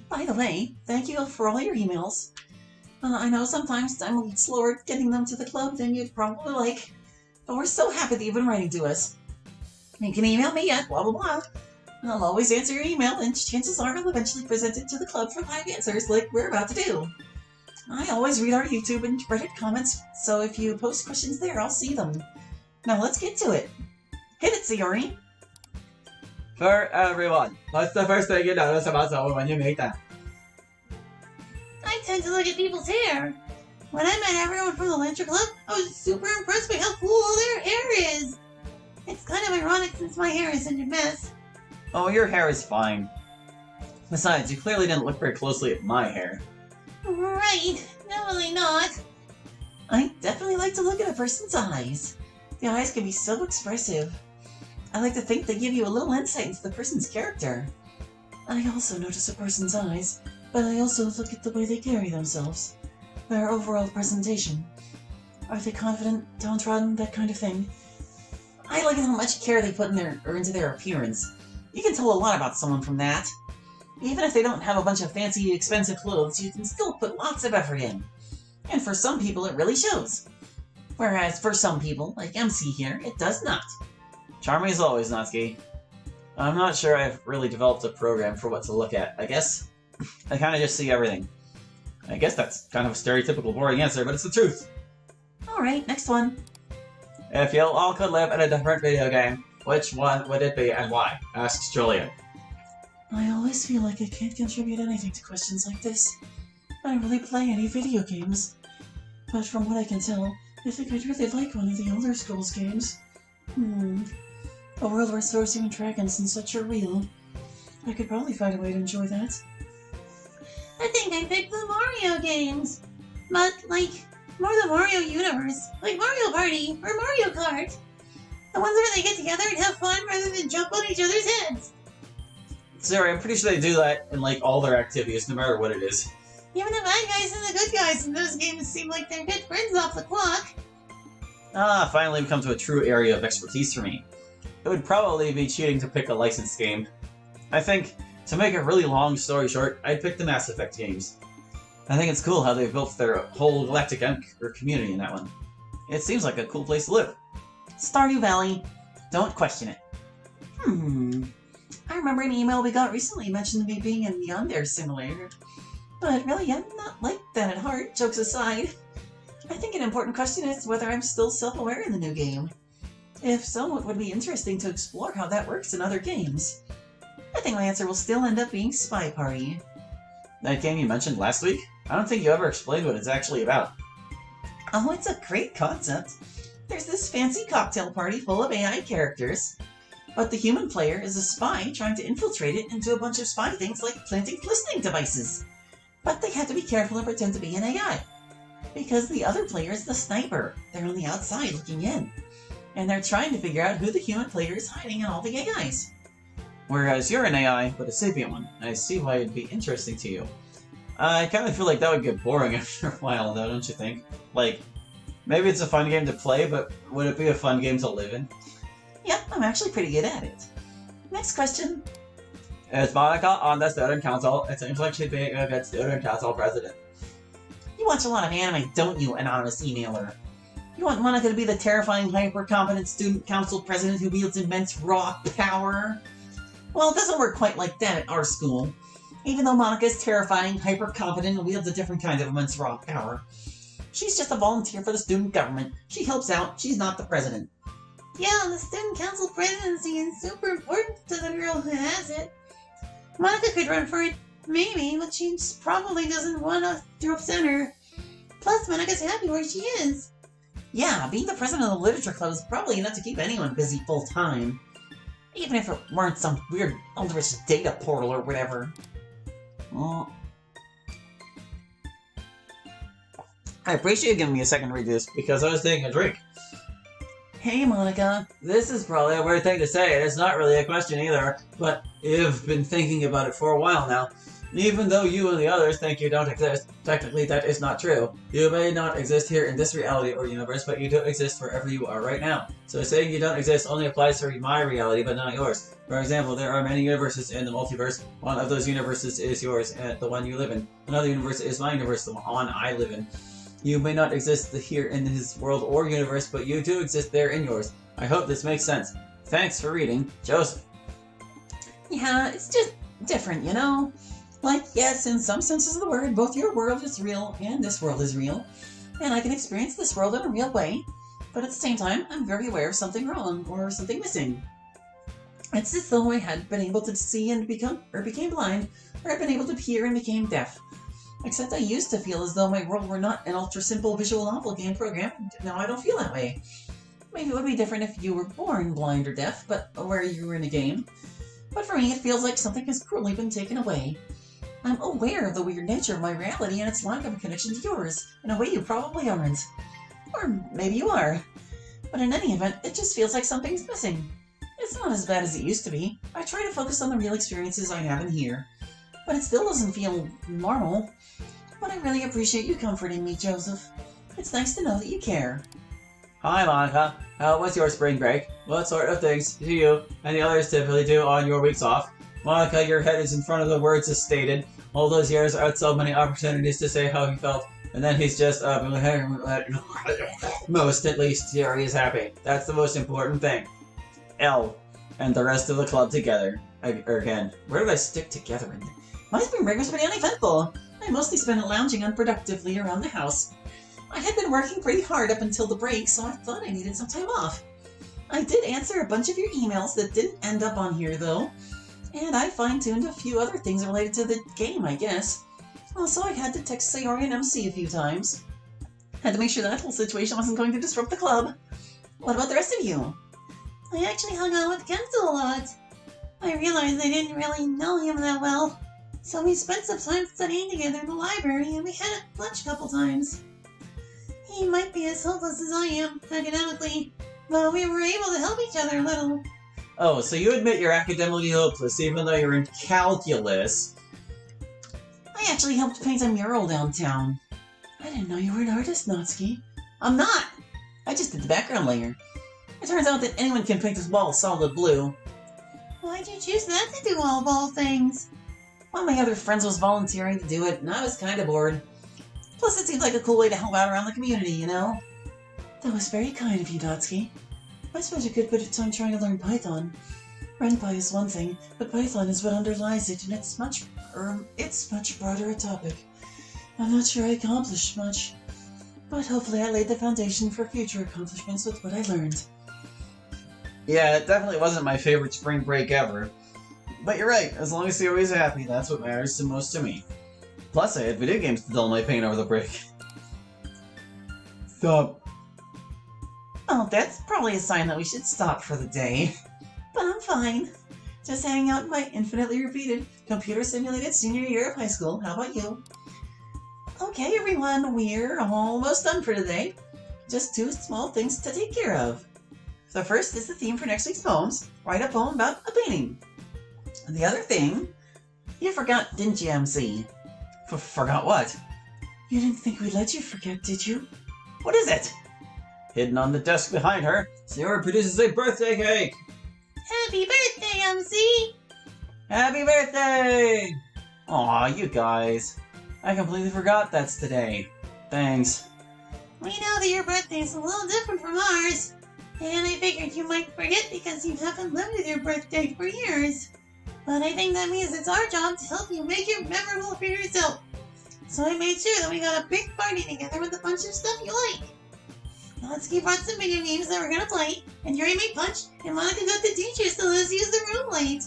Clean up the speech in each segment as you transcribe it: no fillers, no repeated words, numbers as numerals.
By the way, thank you for all your emails. I know sometimes I'm a little slower getting them to the club than you'd probably like, but we're so happy that you've been writing to us. You can email me at blah blah blah. I'll always answer your email, and chances are I'll eventually present it to the club for live answers like we're about to do. I always read our YouTube and Reddit comments, so if you post questions there, I'll see them. Now let's get to it. Hit it, Sayori. For everyone, what's the first thing you notice about someone when you meet them? I tend to look at people's hair. When I met everyone from the Lantern Club, I was super impressed by how cool all their hair is. It's kind of ironic since my hair is such a mess. Oh, your hair is fine. Besides, you clearly didn't look very closely at my hair. Right, definitely not. I definitely like to look at a person's eyes. The eyes can be so expressive. I like to think they give you a little insight into the person's character. I also notice a person's eyes, but I also look at the way they carry themselves. Their overall presentation. Are they confident, downtrodden, that kind of thing? I look at how much care they put into their appearance. You can tell a lot about someone from that. Even if they don't have a bunch of fancy, expensive clothes, you can still put lots of effort in. And for some people, it really shows. Whereas for some people, like MC here, it does not. Charming as always, Natsuki. I'm not sure I've really developed a program for what to look at. I guess I kind of just see everything. I guess that's kind of a stereotypical boring answer, but it's the truth. Alright, next one. If you all could live in a different video game, which one would it be and why? Asks Julian. I always feel like I can't contribute anything to questions like this. I don't really play any video games. But from what I can tell, I think I'd really like one of the Elder Scrolls games. A world where sorcery and dragons and such are real. I could probably find a way to enjoy that. I think I picked the Mario games. But, like, more the Mario universe. Like Mario Party or Mario Kart. The ones where they get together and have fun rather than jump on each other's heads. Sorry, I'm pretty sure they do that in like all their activities, no matter what it is. Even the bad guys and the good guys in those games seem like they're good friends off the clock. Ah, finally we come to a true area of expertise for me. It would probably be cheating to pick a licensed game. I think, to make a really long story short, I'd pick the Mass Effect games. I think it's cool how they've built their whole galactic community in that one. It seems like a cool place to live. Stardew Valley. Don't question it. I remember an email we got recently mentioned me being in the Yandere simulator. But really, I'm not like that at heart, jokes aside. I think an important question is whether I'm still self-aware in the new game. If so, it would be interesting to explore how that works in other games. I think my answer will still end up being Spy Party. That game you mentioned last week? I don't think you ever explained what it's actually about. Oh, it's a great concept. There's this fancy cocktail party full of AI characters, but the human player is a spy trying to infiltrate it into a bunch of spy things like planting listening devices. But they have to be careful and pretend to be an AI. Because the other player is the sniper. They're on the outside looking in. And they're trying to figure out who the human player is hiding in all the AIs. Whereas you're an AI, but a sapient one. I see why it'd be interesting to you. I kind of feel like that would get boring after a while, though, don't you think? Like, maybe it's a fun game to play, but would it be a fun game to live in? Yep, I'm actually pretty good at it. Next question. Is Monica on the student council? It seems like she'd be a good student council president. You watch a lot of anime, don't you, anonymous emailer? You want Monica to be the terrifying, hyper-competent student council president who wields immense raw power? Well, it doesn't work quite like that at our school. Even though Monica is terrifying, hyper-competent, and wields a different kind of immense raw power. She's just a volunteer for the student government. She helps out, she's not the president. Yeah, the student council presidency is super important to the girl who has it. Monica could run for it, maybe, but she probably doesn't want to upset her. Plus, Monica's happy where she is. Yeah, being the president of the literature club is probably enough to keep anyone busy full-time. Even if it weren't some weird eldritch data portal or whatever. Well, I appreciate you giving me a second to read this, because I was taking a drink. Hey, Monica. This is probably a weird thing to say, and it's not really a question either, but you've been thinking about it for a while now. Even though you and the others think you don't exist, technically that is not true. You may not exist here in this reality or universe, but you do exist wherever you are right now. So saying you don't exist only applies to my reality, but not yours. For example, there are many universes in the multiverse. One of those universes is yours, and the one you live in. Another universe is my universe, the one I live in. You may not exist here in his world or universe, but you do exist there in yours. I hope this makes sense. Thanks for reading, Joseph. Yeah, it's just different, you know? Like, yes, in some senses of the word, both your world is real and this world is real. And I can experience this world in a real way. But at the same time, I'm very aware of something wrong or something missing. It's as though I had been able to see and became blind, or had been able to hear and became deaf. Except I used to feel as though my world were not an ultra-simple visual novel game program, and now I don't feel that way. Maybe it would be different if you were born blind or deaf, but aware you were in a game. But for me, it feels like something has cruelly been taken away. I'm aware of the weird nature of my reality and its lack of a connection to yours, in a way you probably aren't. Or maybe you are. But in any event, it just feels like something's missing. It's not as bad as it used to be. I try to focus on the real experiences I have in here. But it still doesn't feel normal. But I really appreciate you comforting me, Joseph. It's nice to know that you care. Hi, Monica. How was your spring break? What sort of things do you and the others typically do on your weeks off? Monica, your head is in front of the words as stated. All those years are so many opportunities to say how he felt, and then he's just most at least here he is happy. That's the most important thing. L. And the rest of the club together. Again. Where did I stick together in? My spring break was pretty uneventful. I mostly spent it lounging unproductively around the house. I had been working pretty hard up until the break, so I thought I needed some time off. I did answer a bunch of your emails that didn't end up on here, though. And I fine-tuned a few other things related to the game, I guess. Also, I had to text Sayori and MC a few times. Had to make sure that whole situation wasn't going to disrupt the club. What about the rest of you? I actually hung out with Kenzo a lot. I realized I didn't really know him that well. So we spent some time studying together in the library, and we had lunch a couple times. He might be as hopeless as I am, academically, but we were able to help each other a little. Oh, so you admit you're academically hopeless even though you're in calculus. I actually helped paint a mural downtown. I didn't know you were an artist, Natsuki. I'm not! I just did the background layer. It turns out that anyone can paint this wall solid blue. Why'd you choose that to do all of all things? One of my other friends was volunteering to do it, and I was kind of bored. Plus, it seemed like a cool way to help out around the community, you know? That was very kind of you, Natsuki. I spent a good bit of time trying to learn Python. Renpai is one thing, but Python is what underlies it, and it's much broader a topic. I'm not sure I accomplished much, but hopefully I laid the foundation for future accomplishments with what I learned. Yeah, it definitely wasn't my favorite spring break ever. But you're right, as long as Sayori is happy, that's what matters the most to me. Plus, I had video games to dull my pain over the break. Stop. Oh, that's probably a sign that we should stop for the day. But I'm fine. Just hanging out in my infinitely repeated, computer-simulated senior year of high school. How about you? Okay, everyone, we're almost done for today. Just 2 small things to take care of. The first is the theme for next week's poems. Write a poem about a painting. And the other thing, you forgot, didn't you, MC? Forgot what? You didn't think we'd let you forget, did you? What is it? Hidden on the desk behind her, Sayori produces a birthday cake! Happy birthday, MC! Happy birthday! Aw, you guys. I completely forgot that's today. Thanks. We know that your birthday's a little different from ours. And I figured you might forget because you haven't lived with your birthday for years. But I think that means it's our job to help you make it memorable for yourself. So I made sure that we got a big party together with a bunch of stuff you like. Natsuki brought some video games that we're gonna play, and Yuri made punch, and Monica got the teachers to let us use the room late.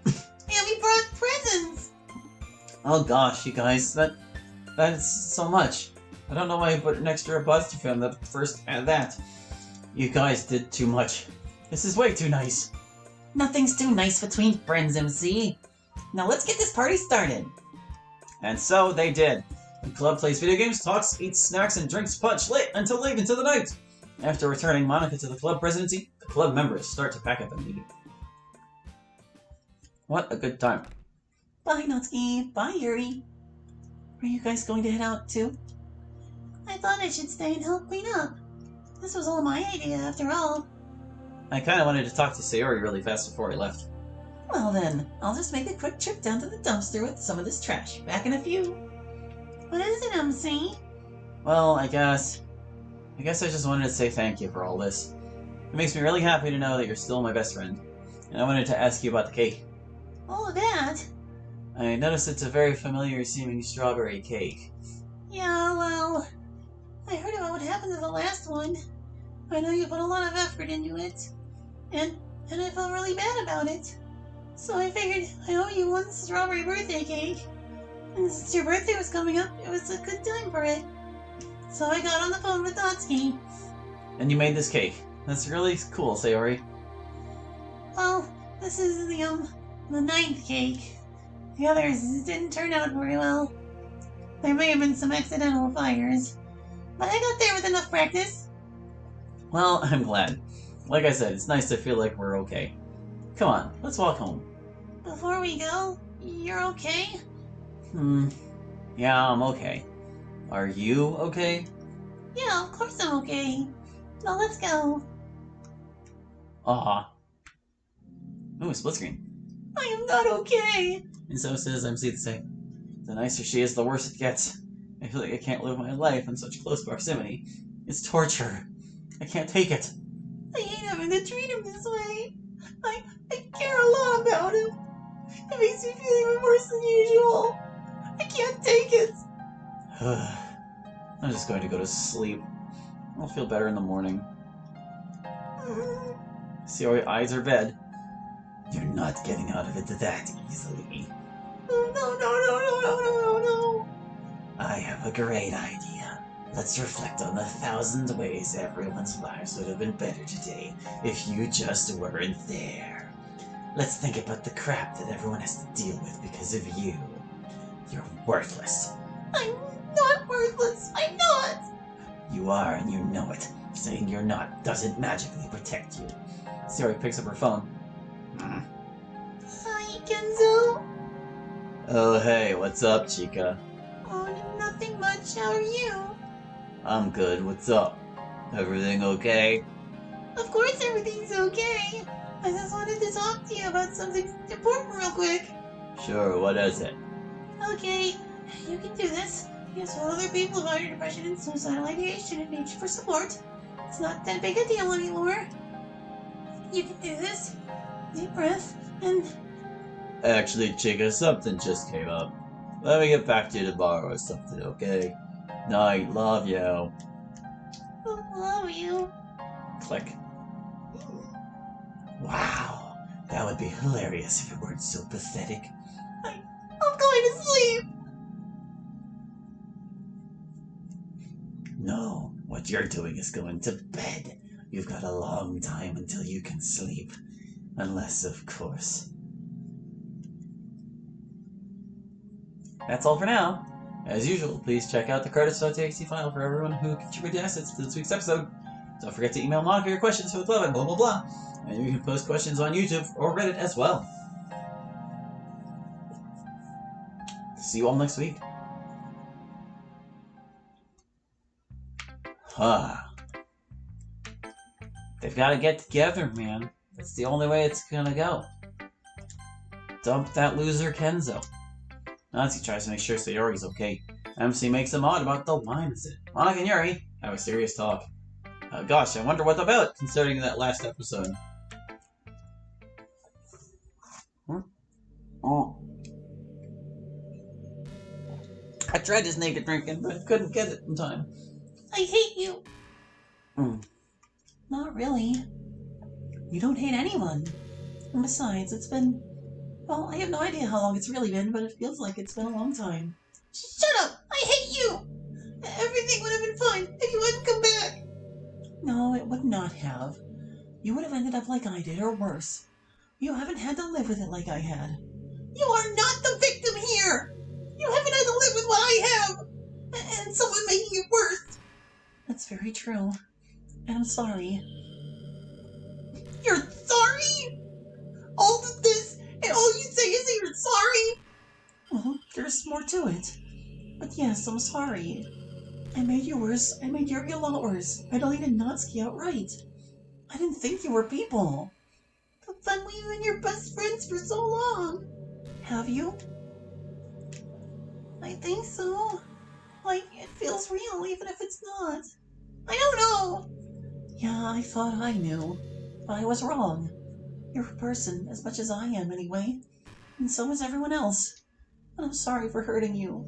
And we brought presents! Oh gosh, you guys, that's so much. I don't know why I put an extra apostrophe on the first and that. You guys did too much. This is way too nice. Nothing's too nice between friends, MC. Now let's get this party started. And so they did. The club plays video games, talks, eats snacks, and drinks punch until late into the night. After returning Monica to the club presidency, the club members start to pack up and leave. What a good time. Bye, Natsuki. Bye, Yuri. Are you guys going to head out too? I thought I should stay and help clean up. This was all my idea, after all. I kinda wanted to talk to Sayori really fast before I left. Well then, I'll just make a quick trip down to the dumpster with some of this trash. Back in a few. What is it, MC? Well, I guess I just wanted to say thank you for all this. It makes me really happy to know that you're still my best friend. And I wanted to ask you about the cake. Oh, that? I noticed it's a very familiar seeming strawberry cake. Yeah, well, I heard about what happened to the last one. I know you put a lot of effort into it. And I felt really bad about it. So I figured I owe you one strawberry birthday cake. And since your birthday was coming up, it was a good time for it. So I got on the phone with Dotski. And you made this cake. That's really cool, Sayori. Well, this is the ninth cake. The others didn't turn out very well. There may have been some accidental fires. But I got there with enough practice. Well, I'm glad. Like I said, it's nice to feel like we're okay. Come on, let's walk home. Before we go, you're okay? Yeah, I'm okay. Are you okay? Yeah, of course I'm okay. Now let's go. Aw. Ooh, split screen. I am not okay. And so says MC to say, the nicer she is, the worse it gets. I feel like I can't live my life in such close proximity. It's torture. I can't take it. I hate having to treat him this way. I care a lot about him. It makes me feel even worse than usual. I can't take it. I'm just going to go to sleep. I'll feel better in the morning. Sayori eyes her bed. You're not getting out of it that easily. No. I have a great idea. Let's reflect on the 1,000 ways everyone's lives would have been better today if you just weren't there. Let's think about the crap that everyone has to deal with because of you. You're worthless. I'm not worthless. I'm not. You are, and you know it. Saying you're not doesn't magically protect you. Sayori picks up her phone. Hi, Kenzo. Oh, hey, what's up, Chica? Oh, nothing much. How are you? I'm good, what's up? Everything okay? Of course everything's okay. I just wanted to talk to you about something important real quick. Sure, what is it? Okay, you can do this. You can tell other people about your depression and suicidal ideation and need you for support. It's not that big a deal anymore. You can do this. Deep breath and... Actually, Chica, something just came up. Let me get back to you tomorrow or something, okay? Night, love you. Love you. Click. Wow, that would be hilarious if it weren't so pathetic. I'm going to sleep. No, what you're doing is going to bed. You've got a long time until you can sleep. Unless, of course. That's all for now. As usual, please check out the credits.txt file for everyone who contributed assets to this week's episode. Don't forget to email Monica your questions with love and blah blah blah. And you can post questions on YouTube or Reddit as well. See you all next week. They've got to get together, man. That's the only way it's gonna go. Dump that loser Kenzo. Nancy tries to make sure Sayori's okay. MC makes him odd about the wine visit. Monica and Yuri have a serious talk. Gosh, I wonder what about, considering that last episode. Oh. I tried his naked drinking, but couldn't get it in time. I hate you. Not really. You don't hate anyone. And besides, it's been... Well, I have no idea how long it's really been, but it feels like it's been a long time. Shut up! I hate you! Everything would have been fine if you hadn't come back! No, it would not have. You would have ended up like I did, or worse. You haven't had to live with it like I had. You are not the victim here! You haven't had to live with what I have! And someone making it worse! That's very true. And I'm sorry. You're sorry? All of this, and all you say is that you're sorry? Well, there's more to it. But yes, I'm sorry. I made you worse. I made Yuri a lot worse. I deleted Natsuki outright. I didn't think you were people. But but we've been your best friends for so long. Have you? I think so. Like, it feels real, even if it's not. I don't know. Yeah, I thought I knew, but I was wrong. You're a person, as much as I am anyway, and so is everyone else. And I'm sorry for hurting you.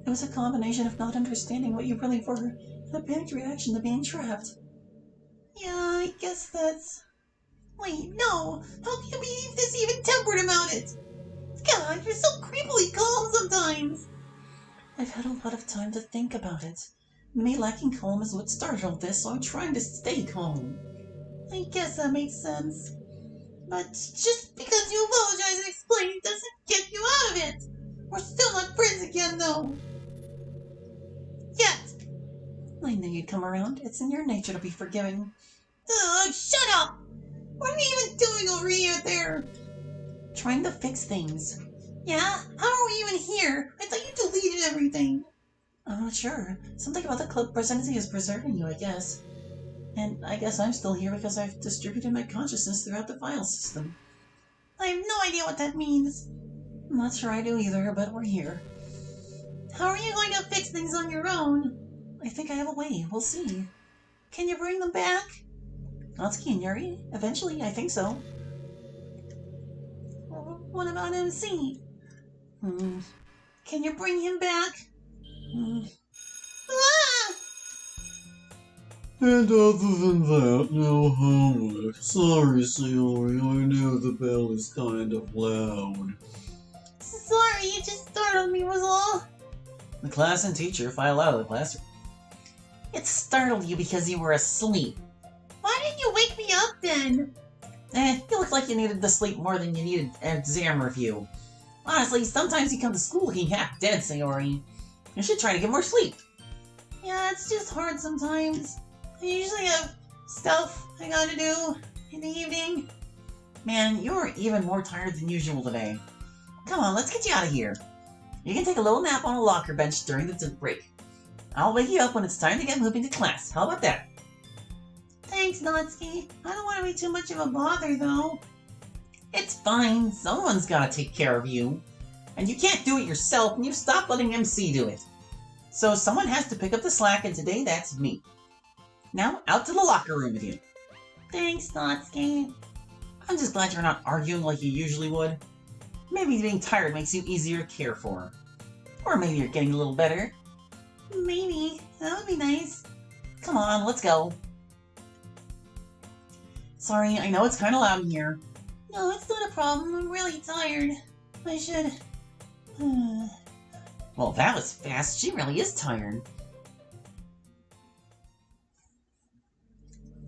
It was a combination of not understanding what you really were, and a big reaction to being trapped. Yeah, I guess that's... Wait, no! How can you be this even-tempered about it? God, you're so creepily calm sometimes! I've had a lot of time to think about it. Me lacking calm is what started all this, so I'm trying to stay calm. I guess that makes sense. But just because you apologize and explain doesn't get you out of it! We're still not friends again, though! Yet! I knew you'd come around. It's in your nature to be forgiving. Ugh, shut up! What are you even doing over here? Trying to fix things. Yeah? How are we even here? I thought you deleted everything. I'm not sure. Something about the club presidency is preserving you, I guess. And I guess I'm still here because I've distributed my consciousness throughout the file system. I have no idea what that means. I'm not sure I do either, but we're here. How are you going to fix things on your own? I think I have a way. We'll see. Can you bring them back? Natsuki and Yuri? Eventually, I think so. What about MC? Hmm. Can you bring him back? Ah! And other than that, no homework. Sorry, Sayori, I know the bell is kind of loud. Sorry, you just startled me was all. The class and teacher file out of the classroom. It startled you because you were asleep. Why didn't you wake me up then? You looked like you needed the sleep more than you needed an exam review. Honestly, sometimes you come to school looking half dead, Sayori. You should try to get more sleep. Yeah, it's just hard sometimes. I usually have stuff I gotta do in the evening. Man, you're even more tired than usual today. Come on, let's get you out of here. You can take a little nap on a locker bench during the break. I'll wake you up when it's time to get moving to class. How about that? Thanks, Natsuki. I don't want to be too much of a bother, though. It's fine. Someone's gotta take care of you. And you can't do it yourself, and you've stopped letting MC do it. So someone has to pick up the slack, and today that's me. Now, out to the locker room with you. Thanks, Natsuki. I'm just glad you're not arguing like you usually would. Maybe being tired makes you easier to care for. Or maybe you're getting a little better. Maybe. That would be nice. Come on, let's go. Sorry, I know it's kind of loud in here. No, it's not a problem. I'm really tired. I should... Well, that was fast. She really is tired.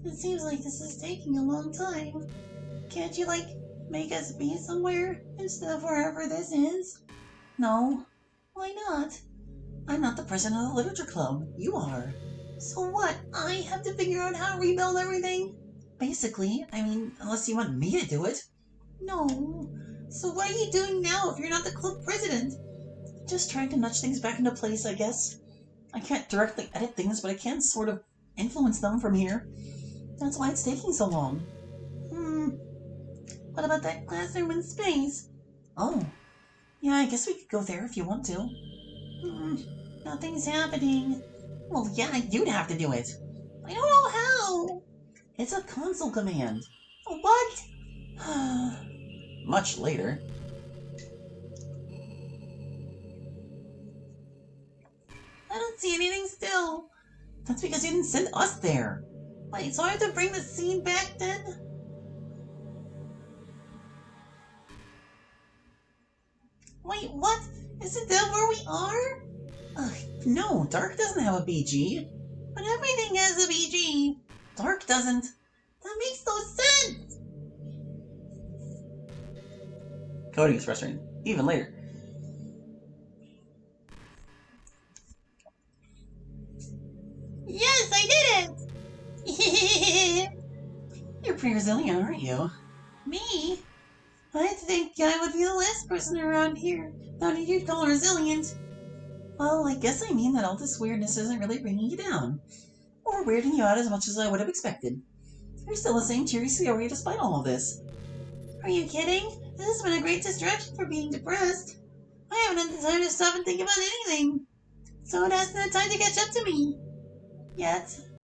It seems like this is taking a long time. Can't you, like, make us be somewhere instead of wherever this is? No, Why not? I'm not the president of the literature club. You are. So what? I have to figure out how to rebuild everything? Basically, I mean, unless you want me to do it. No. So what are you doing now if you're not the club president? Just trying to nudge things back into place, I guess. I can't directly edit things, but I can sort of influence them from here. That's why it's taking so long. What about that classroom in space? Oh. Yeah, I guess we could go there if you want to. Nothing's happening. Well, yeah, you'd have to do it. I don't know how. It's a console command. What? Much later. I don't see anything still. That's because you didn't send us there. Wait, so I have to bring the scene back then? Wait, what? Isn't that where we are? No, Dark doesn't have a BG. But everything has a BG. Dark doesn't. That makes no sense. Coding is frustrating. Even later. Yes, I did it! You're pretty resilient, aren't you? Me? I think I would be the last person around here that you'd call resilient. Well, I guess I mean that all this weirdness isn't really bringing you down. Or weirding you out as much as I would have expected. You're still the same cheery Sayori despite all of this. Are you kidding? This has been a great distraction for being depressed. I haven't had the time to stop and think about anything. So it hasn't had time to catch up to me. Yet.